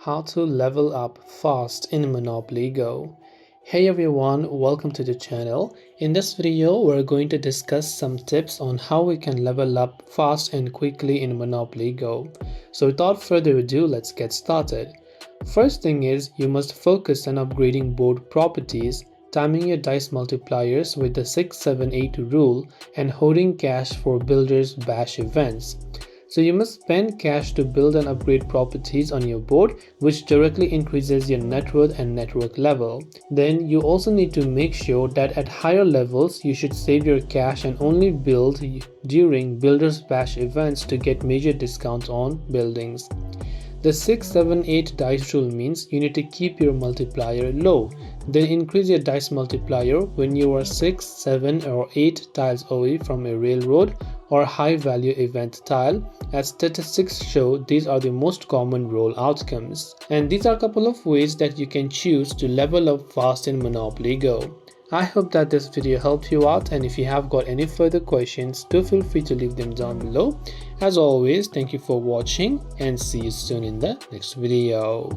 how to level up fast in Monopoly Go. Hey everyone, welcome to the channel. In this video, we're going to discuss some tips on how we can level up fast and quickly in Monopoly Go. So without further ado, let's get started. First thing is, you must focus on upgrading board properties, timing your dice multipliers with the 678 rule, and holding cash for builders bash events. So you must spend cash to build and upgrade properties on your board, which directly increases your net worth and network level. Then you also need to make sure that at higher levels you should save your cash and only build during builders bash events to get major discounts on buildings. The 678 dice rule means you need to keep your multiplier low, then increase your dice multiplier when you are 6, 7 or 8 tiles away from a railroad or high value event tile. As statistics show, these are the most common roll outcomes. And these are a couple of ways that you can choose to level up fast in Monopoly Go. I hope that this video helped you out, and if you have got any further questions, do feel free to leave them down below. As always, thank you for watching and see you soon in the next video.